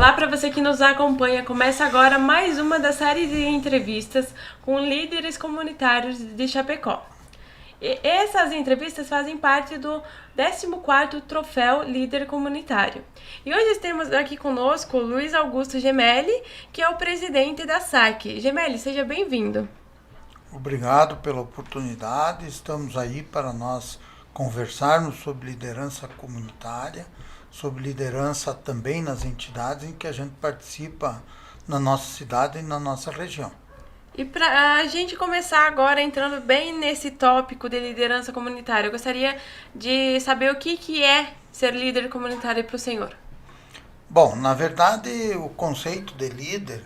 Olá para você que nos acompanha. Começa agora mais uma da série de entrevistas com líderes comunitários de Chapecó. E essas entrevistas fazem parte do 14º Troféu Líder Comunitário. E hoje temos aqui conosco o Luiz Augusto Gemelli, que é o presidente da SAC. Gemelli, seja bem-vindo. Obrigado pela oportunidade. Estamos aí para nós conversarmos sobre liderança comunitária, sobre liderança também nas entidades em que a gente participa na nossa cidade e na nossa região. E para a gente começar agora entrando bem nesse tópico de liderança comunitária, eu gostaria de saber o que é ser líder comunitário para o senhor. Bom, na verdade, o conceito de líder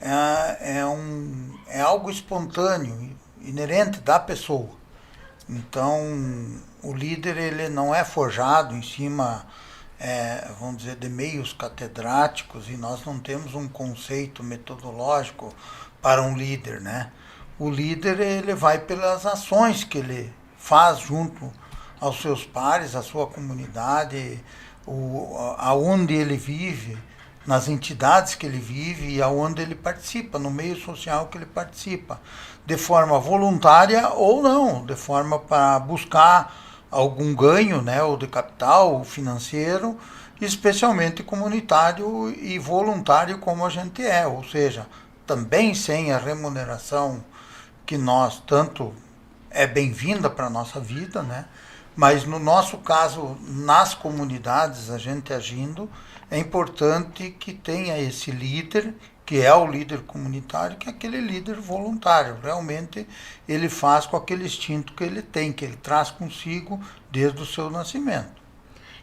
é algo espontâneo, inerente da pessoa. Então, o líder ele não é forjado em cima, vamos dizer, de meios catedráticos, e nós não temos um conceito metodológico para um líder, né? O líder ele vai pelas ações que ele faz junto aos seus pares, à sua comunidade, aonde ele vive, nas entidades que ele vive e aonde ele participa, no meio social que ele participa, de forma voluntária ou não, de forma para buscar algum ganho, né, ou de capital, ou financeiro, especialmente comunitário e voluntário como a gente é, ou seja, também sem a remuneração que nós tanto é bem-vinda para a nossa vida, né? Mas no nosso caso, nas comunidades, a gente agindo, é importante que tenha esse líder, que é o líder comunitário, que é aquele líder voluntário. Realmente ele faz com aquele instinto que ele tem, que ele traz consigo desde o seu nascimento.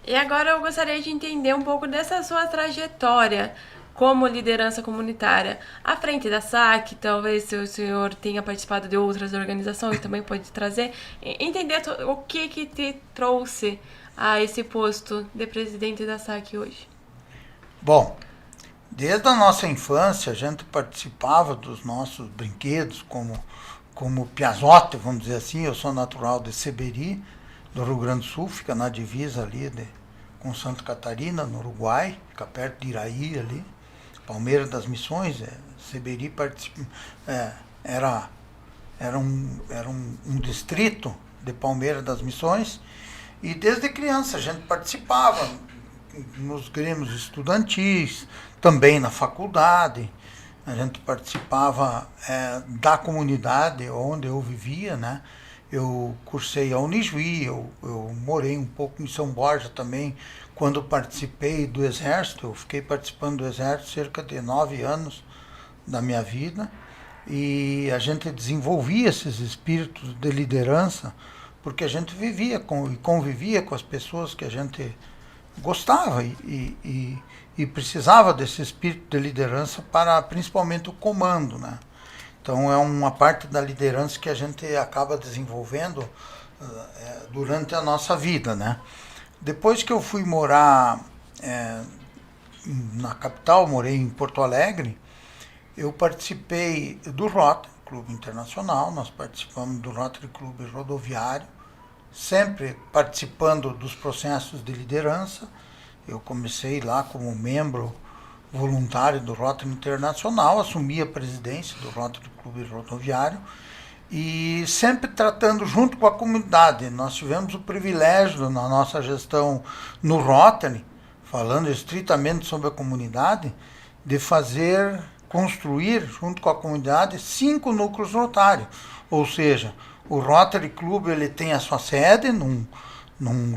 E agora eu gostaria de entender um pouco dessa sua trajetória como liderança comunitária. À frente da SAC, talvez se o senhor tenha participado de outras organizações, também pode trazer, entender o que te trouxe a esse posto de presidente da SAC hoje. Bom, desde a nossa infância a gente participava dos nossos brinquedos, como Piazote, vamos dizer assim. Eu sou natural de Seberi, do Rio Grande do Sul, fica na divisa ali com Santa Catarina, no Uruguai, fica perto de Iraí ali. Palmeiras das Missões, Seberi era um distrito de Palmeiras das Missões, e desde criança a gente participava nos grêmios estudantis, também na faculdade. A gente participava da comunidade onde eu vivia, né? Eu cursei a Unijuí, eu morei um pouco em São Borja também, quando participei do Exército. Eu fiquei participando do Exército cerca de 9 anos da minha vida, e a gente desenvolvia esses espíritos de liderança, porque a gente vivia e convivia com as pessoas que a gente gostava e precisava desse espírito de liderança para principalmente o comando, né? Então é uma parte da liderança que a gente acaba desenvolvendo durante a nossa vida, né? Depois que eu fui morar na capital, morei em Porto Alegre, eu participei do Rotary Clube Internacional. Nós participamos do Rotary Clube Rodoviário, sempre participando dos processos de liderança. Eu comecei lá como membro voluntário do Rotary Internacional, assumi a presidência do Rotary Clube Rodoviário, e sempre tratando junto com a comunidade. Nós tivemos o privilégio na nossa gestão no Rotary, falando estritamente sobre a comunidade, de construir junto com a comunidade 5 núcleos rotários. Ou seja, o Rotary Club ele tem a sua sede num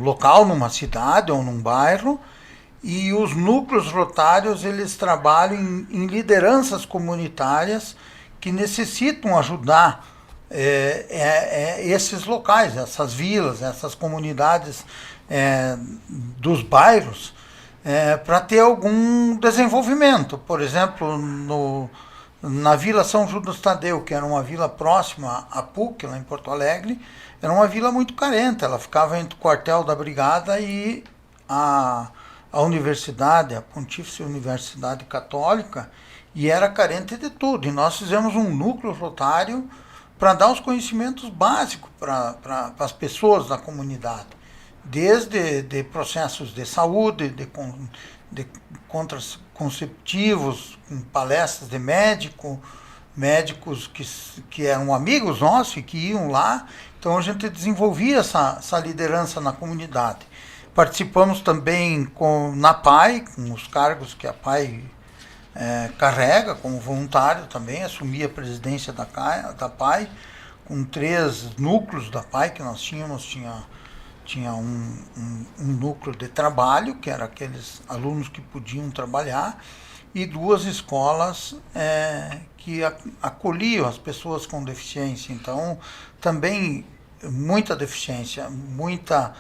local, numa cidade ou num bairro, e os núcleos rotários eles trabalham em lideranças comunitárias que necessitam ajudar esses locais, essas vilas, essas comunidades dos bairros, para ter algum desenvolvimento. Por exemplo, na Vila São Judas Tadeu, que era uma vila próxima à PUC, lá em Porto Alegre, era uma vila muito carente. Ela ficava entre o quartel da Brigada e a universidade, a Pontífice Universidade Católica, e era carente de tudo. E nós fizemos um núcleo rotário para dar os conhecimentos básicos para as pessoas da comunidade, desde processos de saúde, de contraceptivos, com palestras de médicos que eram amigos nossos e que iam lá. Então a gente desenvolvia essa liderança na comunidade. Participamos também na PAI, com os cargos que a PAI carrega, como voluntário também, assumi a presidência da PAI, com 3 núcleos da PAI que nós tínhamos. Tinha um núcleo de trabalho, que era aqueles alunos que podiam trabalhar, e 2 escolas que acolhiam as pessoas com deficiência. Então, também muita deficiência, muita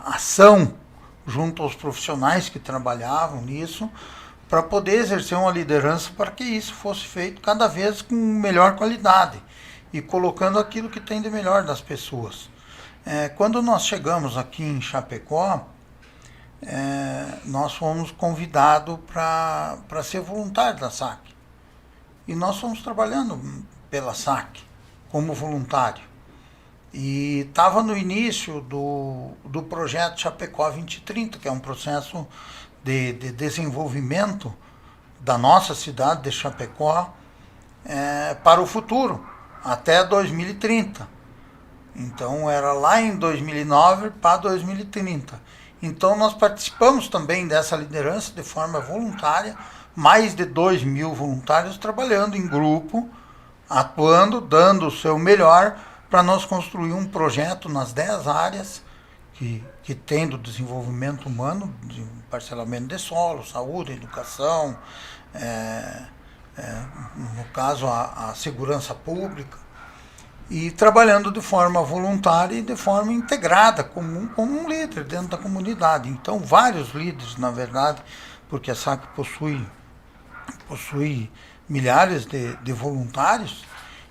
ação junto aos profissionais que trabalhavam nisso, para poder exercer uma liderança para que isso fosse feito cada vez com melhor qualidade e colocando aquilo que tem de melhor das pessoas. Quando nós chegamos aqui em Chapecó, nós fomos convidados para ser voluntário da SAC. E nós fomos trabalhando pela SAC como voluntário. E estava no início do projeto Chapecó 2030, que é um processo de desenvolvimento da nossa cidade de Chapecó para o futuro, até 2030. Então era lá em 2009 para 2030. Então nós participamos também dessa liderança de forma voluntária, mais de 2.000 voluntários trabalhando em grupo, atuando, dando o seu melhor para nós construir um projeto nas 10 áreas que tem do desenvolvimento humano, de parcelamento de solo, saúde, educação, no caso a segurança pública, e trabalhando de forma voluntária e de forma integrada, como um líder dentro da comunidade. Então, vários líderes, na verdade, porque a SAC possui milhares de voluntários,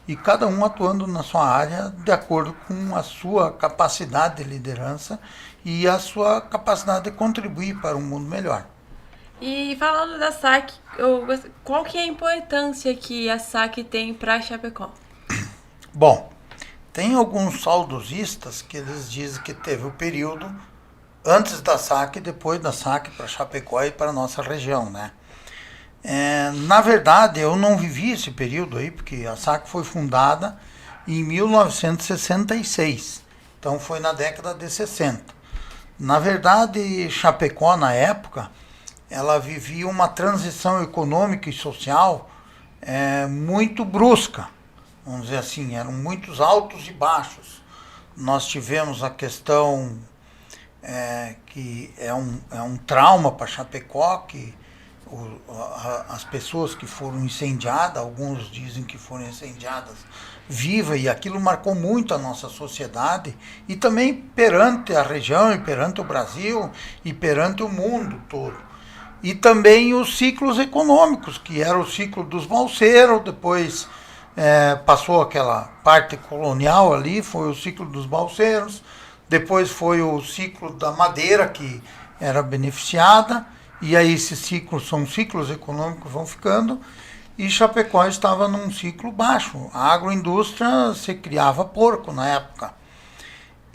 e cada um atuando na sua área de acordo com a sua capacidade de liderança e a sua capacidade de contribuir para um mundo melhor. E falando da SAC, qual que é a importância que a SAC tem para Chapecó? Bom, tem alguns saudosistas que eles dizem que teve o período antes da SAC e depois da SAC para Chapecó e para a nossa região, né? Na verdade, eu não vivi esse período aí, porque a SAC foi fundada em 1966, então foi na década de 60. Na verdade, Chapecó, na época, ela vivia uma transição econômica e social muito brusca, vamos dizer assim, eram muitos altos e baixos. Nós tivemos a questão que é um trauma para Chapecó, que as pessoas que foram incendiadas, alguns dizem que foram incendiadas vivas, e aquilo marcou muito a nossa sociedade, e também perante a região, e perante o Brasil, e perante o mundo todo. E também os ciclos econômicos, que era o ciclo dos balseiros, depois passou aquela parte colonial ali, foi o ciclo dos balseiros, depois foi o ciclo da madeira, que era beneficiada, e aí esses ciclos são ciclos econômicos, vão ficando, e Chapecó estava num ciclo baixo. A agroindústria, se criava porco na época.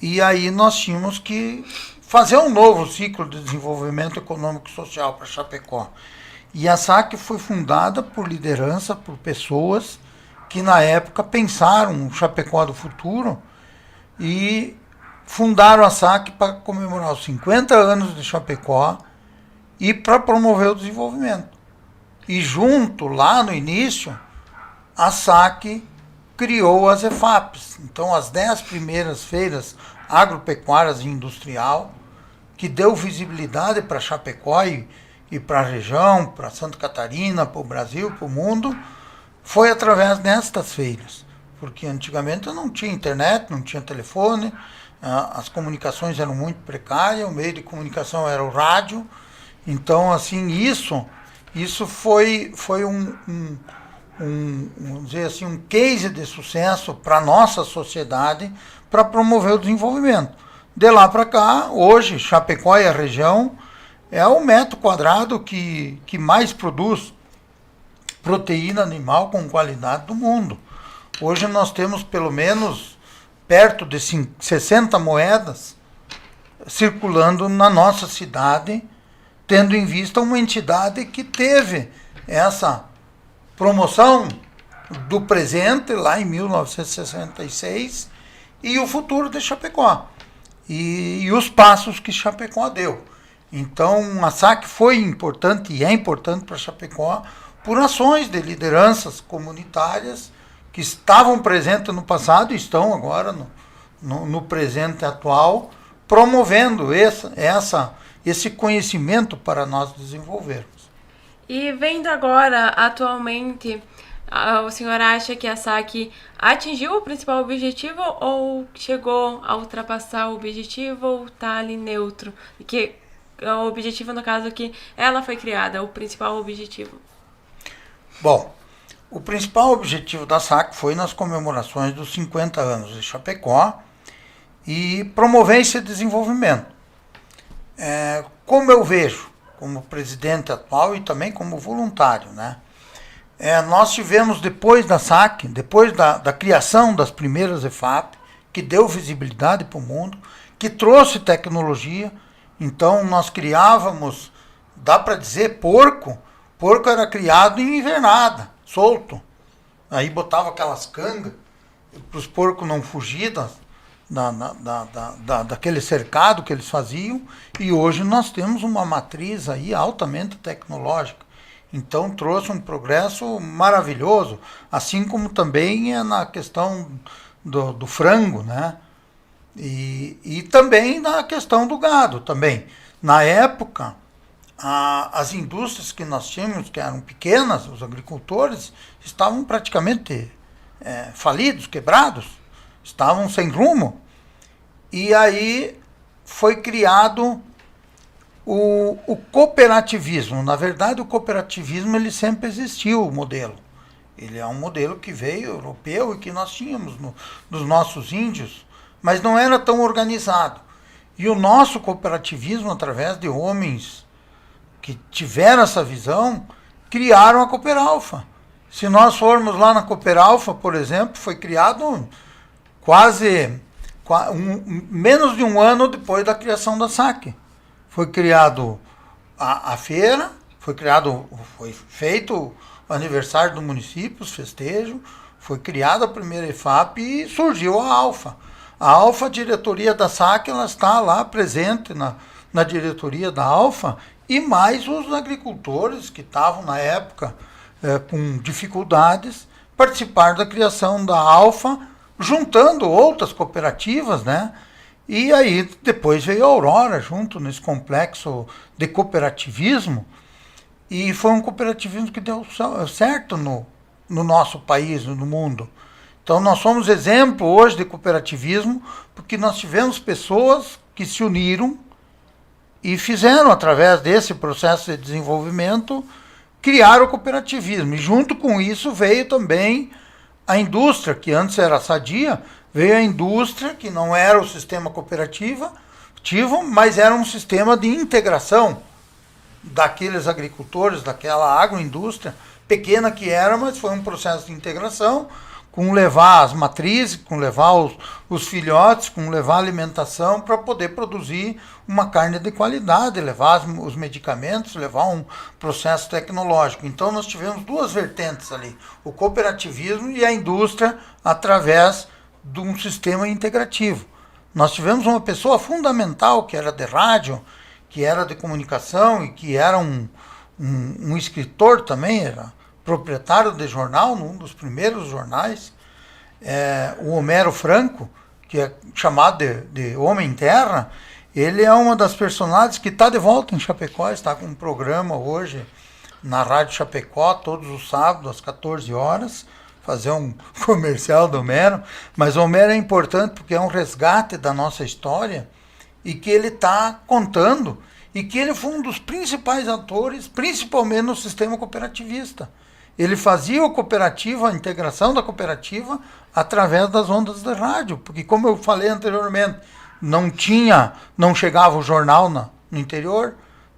E aí nós tínhamos que fazer um novo ciclo de desenvolvimento econômico e social para Chapecó. E a SAC foi fundada por liderança, por pessoas que na época pensaram o Chapecó do futuro e fundaram a SAC para comemorar os 50 anos de Chapecó e para promover o desenvolvimento. E junto, lá no início, a SAC criou as EFAPs. Então, as 10 primeiras feiras agropecuárias e industrial, que deu visibilidade para Chapecó e para a região, para Santa Catarina, para o Brasil, para o mundo, foi através destas feiras. Porque antigamente não tinha internet, não tinha telefone, as comunicações eram muito precárias, o meio de comunicação era o rádio. Então, assim, isso foi vamos dizer assim, um case de sucesso para a nossa sociedade para promover o desenvolvimento. De lá para cá, hoje, Chapecó e a região é o metro quadrado que mais produz proteína animal com qualidade do mundo. Hoje nós temos pelo menos perto de 60 moedas circulando na nossa cidade, tendo em vista uma entidade que teve essa promoção do presente lá em 1966 e o futuro de Chapecó e os passos que Chapecó deu. Então a SAC foi importante e é importante para Chapecó por ações de lideranças comunitárias que estavam presentes no passado e estão agora no presente atual, promovendo esse conhecimento para nós desenvolvermos. E vendo agora, atualmente, o senhor acha que a SAC atingiu o principal objetivo ou chegou a ultrapassar o objetivo ou está ali neutro? Que o objetivo, no caso, que ela foi criada, o principal objetivo. Bom, o principal objetivo da SAC foi nas comemorações dos 50 anos de Chapecó e promover esse desenvolvimento. Como eu vejo, como presidente atual e também como voluntário, né? Nós tivemos depois da SAC, depois da criação das primeiras EFAP, que deu visibilidade para o mundo, que trouxe tecnologia. Então nós criávamos, dá para dizer, porco era criado em invernada, solto. Aí botava aquelas cangas para os porcos não fugir daquele cercado que eles faziam, e hoje nós temos uma matriz aí altamente tecnológica. Então trouxe um progresso maravilhoso, assim como também é na questão do frango, né? E também na questão do gado também. Na época, as indústrias que nós tínhamos, que eram pequenas, os agricultores, estavam praticamente falidos, quebrados, estavam sem rumo. E aí foi criado o cooperativismo. Na verdade, o cooperativismo ele sempre existiu, o modelo. Ele é um modelo que veio europeu e que nós tínhamos nos nossos índios, mas não era tão organizado. E o nosso cooperativismo, através de homens que tiveram essa visão, criaram a Cooperalfa. Se nós formos lá na Cooperalfa, por exemplo, foi criado menos de um ano depois da criação da SAC. Foi criado a feira, foi feito o aniversário do município, os festejos, foi criada a primeira EFAP e surgiu a Alfa. A Alfa, a diretoria da SAC, ela está lá presente na diretoria da Alfa, e mais os agricultores que estavam na época com dificuldades, participaram da criação da Alfa, juntando outras cooperativas, né? E aí depois veio a Aurora junto nesse complexo de cooperativismo, e foi um cooperativismo que deu certo no nosso país, no mundo. Então nós somos exemplo hoje de cooperativismo, porque nós tivemos pessoas que se uniram e fizeram, através desse processo de desenvolvimento, criar o cooperativismo. E junto com isso veio também a indústria, que antes era sadia, veio a indústria, que não era o sistema cooperativo, mas era um sistema de integração daqueles agricultores, daquela agroindústria, pequena que era, mas foi um processo de integração, com levar as matrizes, com levar os filhotes, com levar a alimentação para poder produzir uma carne de qualidade, levar os medicamentos, levar um processo tecnológico. Então nós tivemos duas vertentes ali, o cooperativismo e a indústria através de um sistema integrativo. Nós tivemos uma pessoa fundamental que era de rádio, que era de comunicação e que era um escritor também, era proprietário de jornal, num dos primeiros jornais, o Homero Franco, que é chamado de Homem Terra. Ele é uma das personagens que está de volta em Chapecó, está com um programa hoje na Rádio Chapecó, todos os sábados, às 14 horas, fazer um comercial do Homero. Mas o Homero é importante porque é um resgate da nossa história e que ele está contando, e que ele foi um dos principais atores, principalmente no sistema cooperativista. Ele fazia o cooperativo, a integração da cooperativa, através das ondas de rádio, porque, como eu falei anteriormente, não chegava o jornal no interior,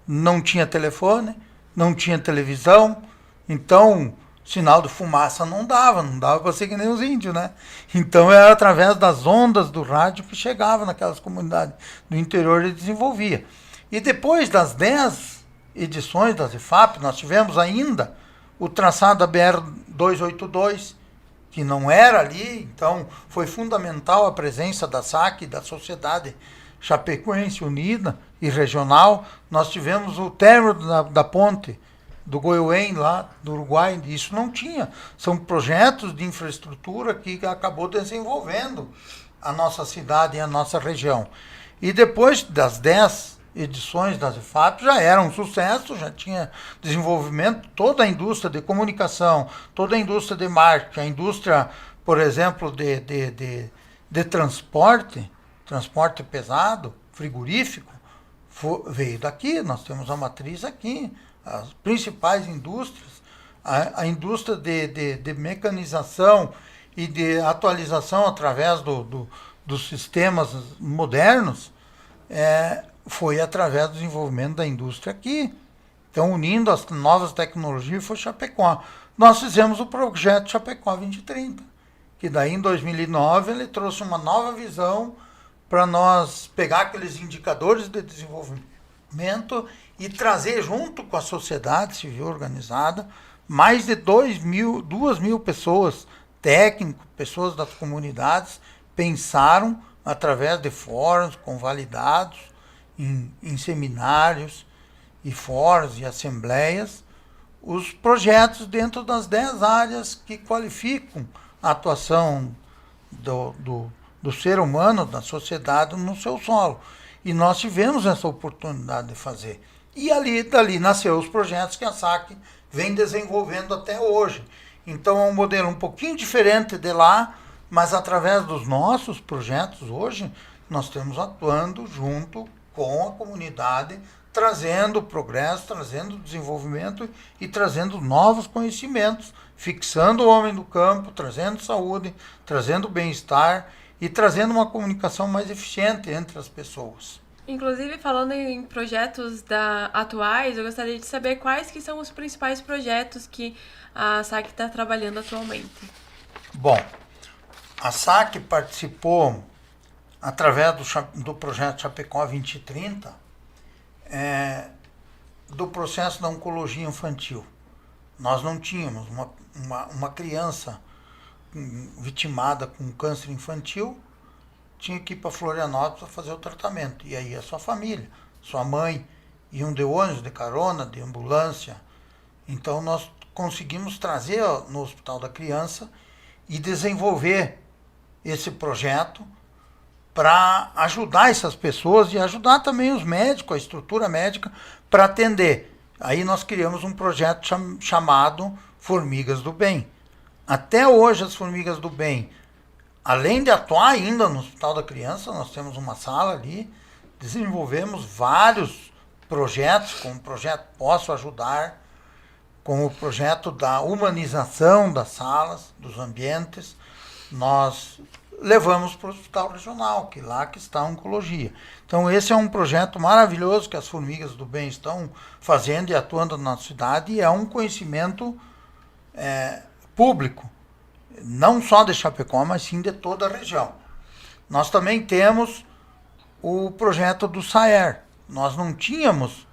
não tinha telefone, não tinha televisão, então sinal de fumaça não dava para ser que nem os índios, né? Então era através das ondas do rádio que chegava naquelas comunidades do interior e desenvolvia. E depois das 10 edições da ZFAP, nós tivemos ainda o traçado da BR-282, que não era ali, então foi fundamental a presença da SAC, da Sociedade Chapecoense Unida e Regional. Nós tivemos o término da ponte do Goiuém, lá do Uruguai, isso não tinha. São projetos de infraestrutura que acabou desenvolvendo a nossa cidade e a nossa região. E depois das 10 edições da ZFAP já era um sucesso, já tinha desenvolvimento, toda a indústria de comunicação, toda a indústria de marketing, a indústria, por exemplo, de transporte pesado, frigorífico, veio daqui, nós temos a matriz aqui, as principais indústrias, a indústria de mecanização e de atualização através dos sistemas modernos, foi através do desenvolvimento da indústria aqui. Então, unindo as novas tecnologias, foi Chapecó. Nós fizemos o projeto Chapecó 2030, que daí em 2009 ele trouxe uma nova visão para nós pegar aqueles indicadores de desenvolvimento e trazer junto com a sociedade civil organizada mais de 2.000 pessoas, técnicos, pessoas das comunidades, pensaram através de fóruns convalidados, em seminários e fóruns e assembleias, os projetos dentro das 10 áreas que qualificam a atuação do ser humano, da sociedade no seu solo. E nós tivemos essa oportunidade de fazer. E dali nasceu os projetos que a SAC vem desenvolvendo até hoje. Então é um modelo um pouquinho diferente de lá, mas através dos nossos projetos hoje, nós estamos atuando junto com a comunidade, trazendo progresso, trazendo desenvolvimento e trazendo novos conhecimentos, fixando o homem do campo, trazendo saúde, trazendo bem-estar e trazendo uma comunicação mais eficiente entre as pessoas. Inclusive, falando em projetos atuais, eu gostaria de saber quais que são os principais projetos que a SAC está trabalhando atualmente. Bom, a SAC participou, através do projeto Chapecó 2030, do processo da oncologia infantil. Nós não tínhamos uma criança vitimada com câncer infantil, tinha que ir para Florianópolis para fazer o tratamento. E aí a sua família, sua mãe, iam de ônibus, de carona, de ambulância. Então nós conseguimos trazer no Hospital da Criança e desenvolver esse projeto para ajudar essas pessoas e ajudar também os médicos, a estrutura médica, para atender. Aí nós criamos um projeto chamado Formigas do Bem. Até hoje as Formigas do Bem, além de atuar ainda no Hospital da Criança, nós temos uma sala ali, desenvolvemos vários projetos, como o projeto Posso Ajudar, com o projeto da humanização das salas, dos ambientes. Nós levamos para o Hospital Regional, que lá que está a oncologia. Então esse é um projeto maravilhoso que as Formigas do Bem estão fazendo e atuando na cidade, e é um conhecimento público, não só de Chapecó, mas sim de toda a região. Nós também temos o projeto do SAER. Nós não tínhamos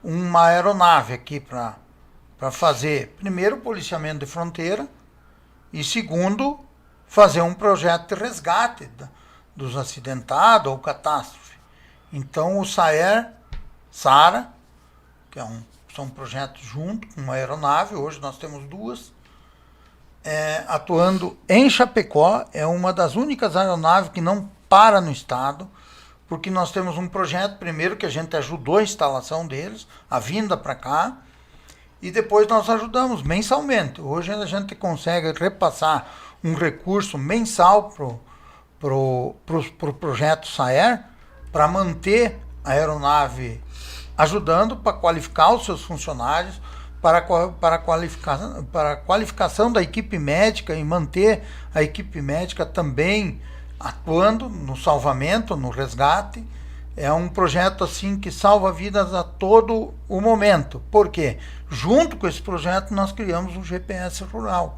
uma aeronave aqui para fazer, primeiro, policiamento de fronteira, e segundo, fazer um projeto de resgate dos acidentados ou catástrofe. Então o SAER, SARA, que são projetos junto com uma aeronave, hoje nós temos duas, atuando em Chapecó, é uma das únicas aeronaves que não para no estado, porque nós temos um projeto, primeiro, que a gente ajudou a instalação deles, a vinda para cá, e depois nós ajudamos mensalmente. Hoje a gente consegue repassar um recurso mensal pro projeto SAER, para manter a aeronave ajudando, para qualificar os seus funcionários, para a qualificação da equipe médica e manter a equipe médica também atuando no salvamento, no resgate. É um projeto assim que salva vidas a todo o momento. Por quê? Junto com esse projeto nós criamos o GPS Rural,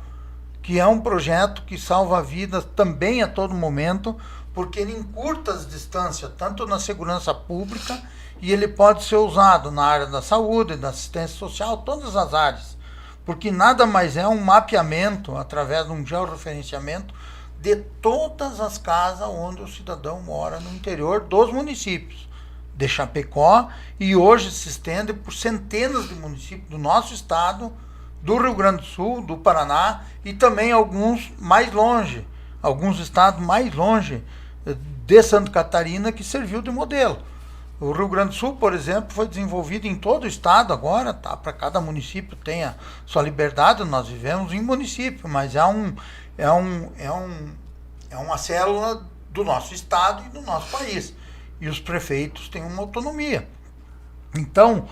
que é um projeto que salva vidas também a todo momento, porque ele encurta as distâncias, tanto na segurança pública, e ele pode ser usado na área da saúde, da assistência social, todas as áreas. Porque nada mais é um mapeamento, através de um georreferenciamento, de todas as casas onde o cidadão mora no interior dos municípios de Chapecó, e hoje se estende por centenas de municípios do nosso estado, do Rio Grande do Sul, do Paraná, e também alguns mais longe, alguns estados mais longe de Santa Catarina, que serviu de modelo. O Rio Grande do Sul, por exemplo, foi desenvolvido em todo o estado agora, tá? Para cada município tenha sua liberdade, nós vivemos em município, mas é uma célula do nosso estado e do nosso país. E os prefeitos têm uma autonomia. Então,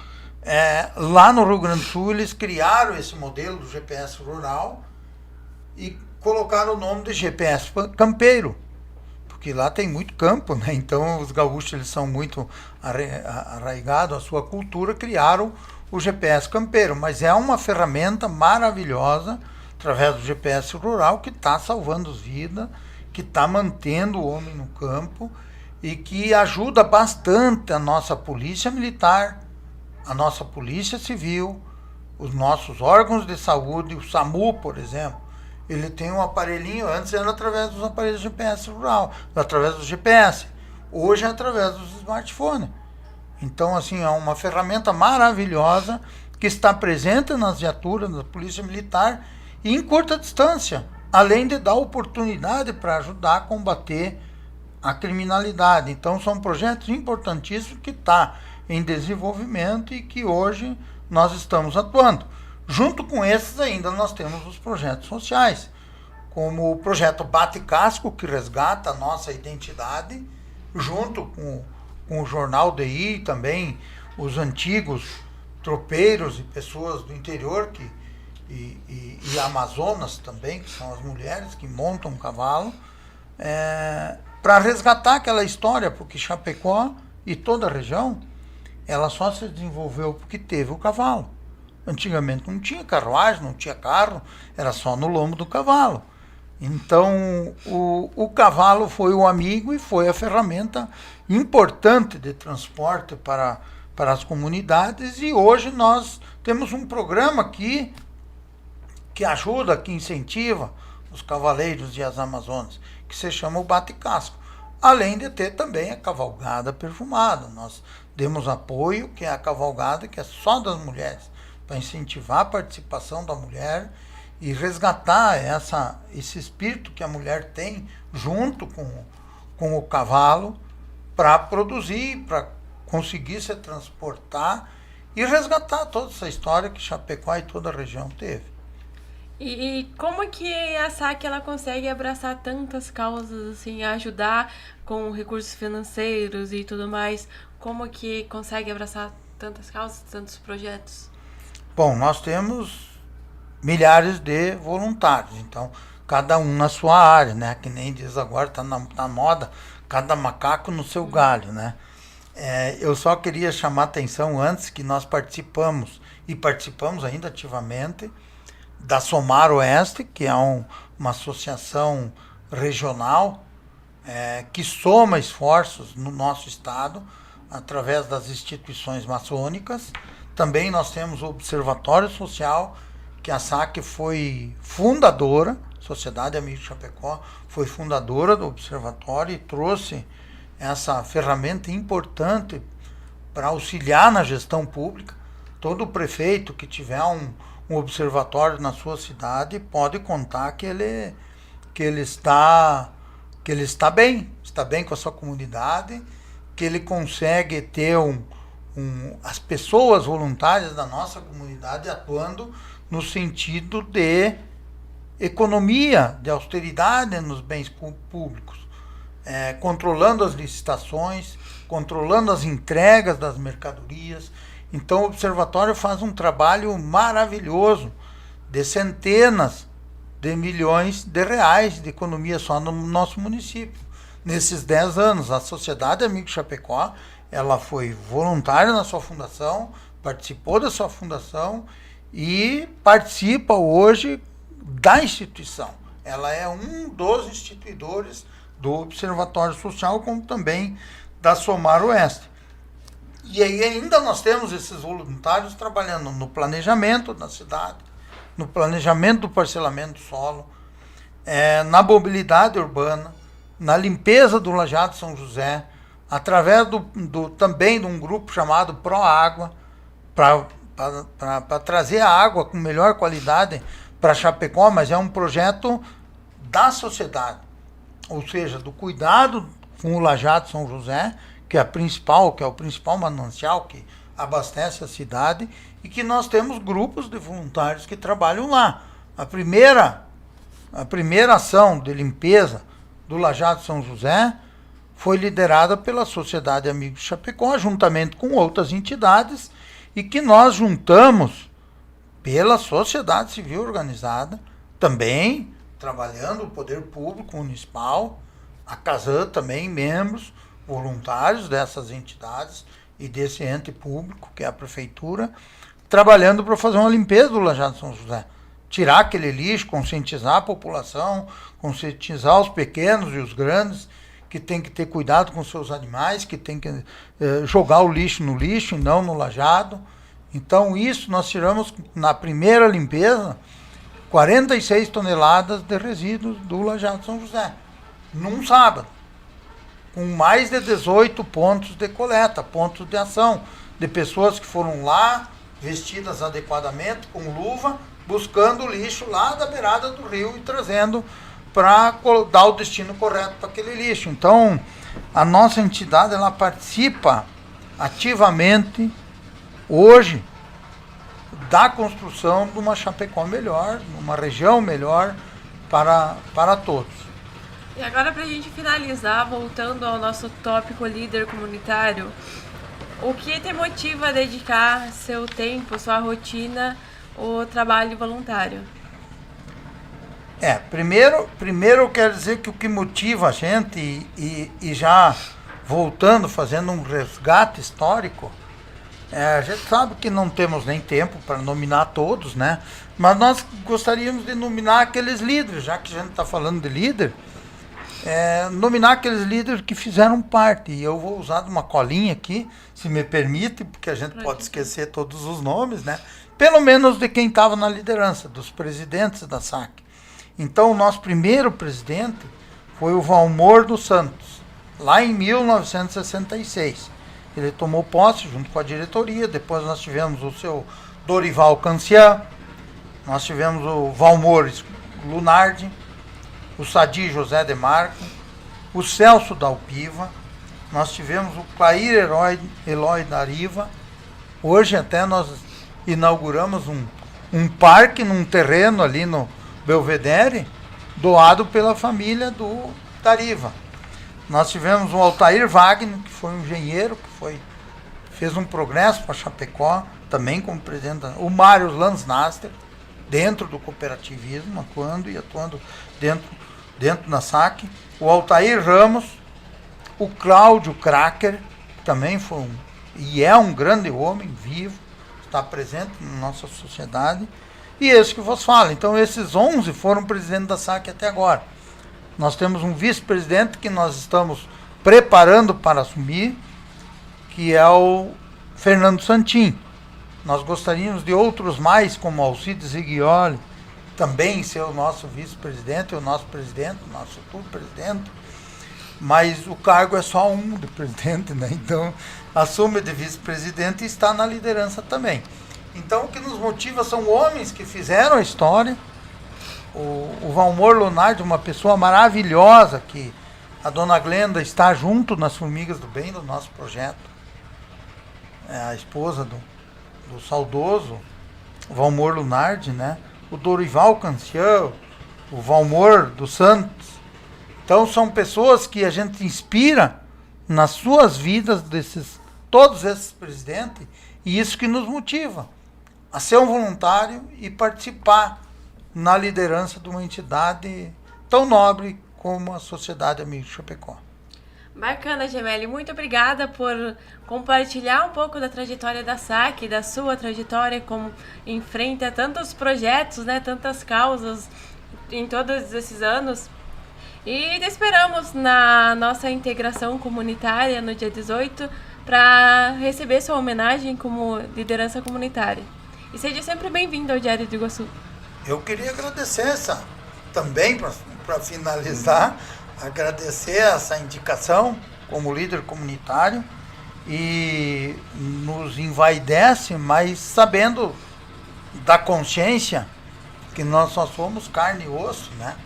lá no Rio Grande do Sul, eles criaram esse modelo do GPS rural e colocaram o nome de GPS campeiro, porque lá tem muito campo, né? Então os gaúchos, eles são muito arraigados à sua cultura, criaram o GPS campeiro, mas é uma ferramenta maravilhosa, através do GPS rural, que está salvando vidas, que está mantendo o homem no campo, e que ajuda bastante a nossa polícia militar, a nossa polícia civil, os nossos órgãos de saúde, o SAMU, por exemplo. Ele tem um aparelhinho, antes era através dos aparelhos GPS rural, através do GPS, hoje é através dos smartphones. Então, assim, é uma ferramenta maravilhosa que está presente nas viaturas da Polícia Militar e em curta distância, além de dar oportunidade para ajudar a combater a criminalidade. Então, são projetos importantíssimos que estão em desenvolvimento e que hoje nós estamos atuando. Junto com esses ainda nós temos os projetos sociais, como o projeto Bate Casco, que resgata a nossa identidade, junto com o Jornal DI, também os antigos tropeiros e pessoas do interior e amazonas também, que são as mulheres que montam cavalo, para resgatar aquela história, porque Chapecó e toda a região, ela só se desenvolveu porque teve o cavalo. Antigamente não tinha carruagem, não tinha carro, era só no lombo do cavalo. Então, o cavalo foi o amigo e foi a ferramenta importante de transporte para as comunidades. E hoje nós temos um programa aqui que ajuda, que incentiva os cavaleiros e as amazonas, que se chama o Bate Casco. Além de ter também a cavalgada perfumada. Nós demos apoio, que é a cavalgada, que é só das mulheres, para incentivar a participação da mulher e resgatar esse espírito que a mulher tem junto com o cavalo para produzir, para conseguir se transportar e resgatar toda essa história que Chapecó e toda a região teve. E como que a SAC ela consegue abraçar tantas causas, assim, ajudar com recursos financeiros e tudo mais? Como que consegue abraçar tantas causas, tantos projetos? Bom, nós temos milhares de voluntários, então cada um na sua área, né? Que nem diz agora, tá na moda, cada macaco no seu galho, né? Eu só queria chamar a atenção antes que nós participamos ainda ativamente da Somar Oeste, que é uma associação regional que soma esforços no nosso estado através das instituições maçônicas. Também nós temos o Observatório Social, que a SAC foi fundadora, Sociedade Amigos de Chapecó, foi fundadora do Observatório e trouxe essa ferramenta importante para auxiliar na gestão pública. Todo prefeito que tiver um observatório na sua cidade pode contar que ele está bem com a sua comunidade, que ele consegue ter as pessoas voluntárias da nossa comunidade atuando no sentido de economia, de austeridade nos bens públicos, controlando as licitações, controlando as entregas das mercadorias. Então o Observatório faz um trabalho maravilhoso de centenas de milhões de reais de economia só no nosso município. Nesses 10 anos, a Sociedade Amigos Chapecó, ela foi voluntária na sua fundação, participou da sua fundação e participa hoje da instituição. Ela é um dos instituidores do Observatório Social, como também da Somar Oeste. E aí ainda nós temos esses voluntários trabalhando no planejamento da cidade, no planejamento do parcelamento do solo, na mobilidade urbana, na limpeza do Lajeado São José, através também de um grupo chamado ProÁgua, para trazer a água com melhor qualidade para Chapecó, mas é um projeto da sociedade, ou seja, do cuidado com o Lajeado São José, que é o principal manancial que abastece a cidade, e que nós temos grupos de voluntários que trabalham lá. A primeira ação de limpeza do Lajeado São José foi liderada pela Sociedade Amigos Chapecó, juntamente com outras entidades, e que nós juntamos pela sociedade civil organizada, também trabalhando o poder público municipal, a Casan também, membros voluntários dessas entidades e desse ente público, que é a prefeitura, trabalhando para fazer uma limpeza do Lajeado São José. Tirar aquele lixo, conscientizar a população, conscientizar os pequenos e os grandes, que tem que ter cuidado com seus animais, que tem que jogar o lixo no lixo e não no lajeado. Então isso nós tiramos na primeira limpeza 46 toneladas de resíduos do Lajeado São José, num sábado, com mais de 18 pontos de coleta, pontos de ação, de pessoas que foram lá, vestidas adequadamente, com luva, buscando o lixo lá da beirada do rio e trazendo para dar o destino correto para aquele lixo. Então, a nossa entidade, ela participa ativamente, hoje, da construção de uma Chapecó melhor, uma região melhor para todos. E agora, para a gente finalizar, voltando ao nosso tópico líder comunitário, o que te motiva a dedicar seu tempo, sua rotina, ao trabalho voluntário? Primeiro eu quero dizer que o que motiva a gente, e já voltando, fazendo um resgate histórico, a gente sabe que não temos nem tempo para nominar todos, né? Mas nós gostaríamos de nominar aqueles líderes, já que a gente está falando de líder, nominar aqueles líderes que fizeram parte. E eu vou usar uma colinha aqui, se me permite, porque a gente pode esquecer todos os nomes, né? Pelo menos de quem estava na liderança, dos presidentes da SAC. Então, o nosso primeiro presidente foi o Valmor dos Santos, lá em 1966. Ele tomou posse junto com a diretoria. Depois nós tivemos o seu Dorival Cancian, nós tivemos o Valmor Lunardi, o Sadi José de Marco, o Celso Dalpiva, nós tivemos o Clair Eloy Dariva. Hoje até nós inauguramos um parque num terreno ali no Belvedere, doado pela família do Dariva. Nós tivemos o Altair Wagner, que foi um engenheiro, que fez um progresso para Chapecó, também como presidente. O Mário Lansnaster, dentro do cooperativismo, atuando dentro da SAC. O Altair Ramos, o Cláudio Cracker, que também é um grande homem vivo, está presente na nossa sociedade. E esse que vos falo. Então, esses 11 foram presidentes da SAC até agora. Nós temos um vice-presidente que nós estamos preparando para assumir, que é o Fernando Santin. Nós gostaríamos de outros mais, como Alcides Zighioli, também ser o nosso vice-presidente, o nosso presidente, o nosso futuro presidente. Mas o cargo é só um de presidente, né? Então, assume de vice-presidente e está na liderança também. Então, o que nos motiva são homens que fizeram a história. O Valmor Lunardi, uma pessoa maravilhosa, que a dona Glenda está junto nas Formigas do Bem, do nosso projeto. É a esposa do saudoso Valmor Lunardi, né? O Dorival Cancian, o Valmor dos Santos. Então, são pessoas que a gente inspira nas suas vidas, todos esses presidentes, e isso que nos motiva a ser um voluntário e participar na liderança de uma entidade tão nobre como a Sociedade Amigos de Chapecó. Bacana, Gemelli. Muito obrigada por compartilhar um pouco da trajetória da SAC, da sua trajetória, como enfrenta tantos projetos, né, tantas causas em todos esses anos. E te esperamos na nossa integração comunitária no dia 18 para receber sua homenagem como liderança comunitária. E seja sempre bem-vindo ao Diário do Iguaçu. Eu queria agradecer também, para finalizar, agradecer essa indicação como líder comunitário e nos envaidece, mas sabendo da consciência que nós só somos carne e osso, né?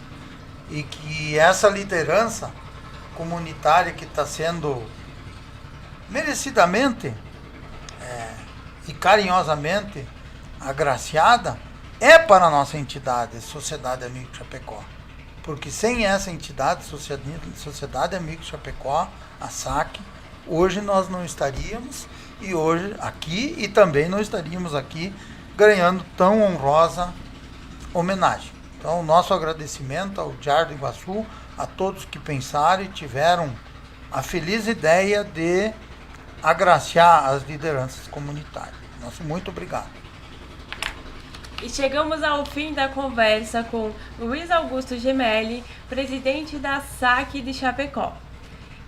E que essa liderança comunitária que está sendo merecidamente e carinhosamente agraciada é para a nossa entidade, Sociedade Amigos Chapecó. Porque sem essa entidade, Sociedade Amigos Chapecó, a SAC, hoje nós não estaríamos e hoje aqui e também não estaríamos aqui ganhando tão honrosa homenagem. Então, nosso agradecimento ao Diário do Iguaçu, a todos que pensaram e tiveram a feliz ideia de agraciar as lideranças comunitárias. Nosso muito obrigado. E chegamos ao fim da conversa com Luiz Augusto Gemelli, presidente da SAC de Chapecó.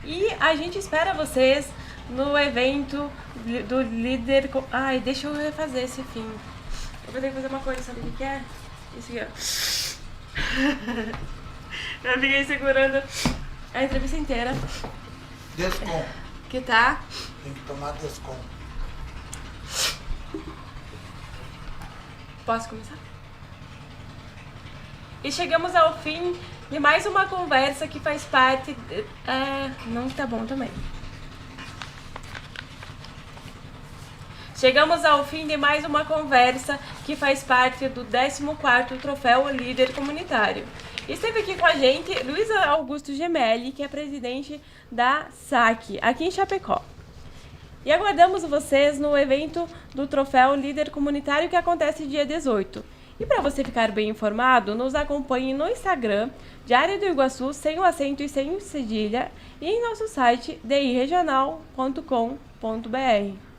E a gente espera vocês no evento do líder... Ai, deixa eu refazer esse fim. Eu vou ter que fazer uma coisa, sabe o que é? Isso aqui, ó. Eu fiquei segurando a entrevista inteira. Descom. Que tá? Tem que tomar Descom. Posso começar? E chegamos ao fim de mais uma conversa que faz parte... não tá bom também. Chegamos ao fim de mais uma conversa que faz parte do 14º Troféu Líder Comunitário. Esteve aqui com a gente Luiz Augusto Gemelli, que é presidente da SAC, aqui em Chapecó. E aguardamos vocês no evento do Troféu Líder Comunitário que acontece dia 18. E para você ficar bem informado, nos acompanhe no Instagram, Diário do Iguaçu, sem o acento e sem o cedilha, e em nosso site diregional.com.br.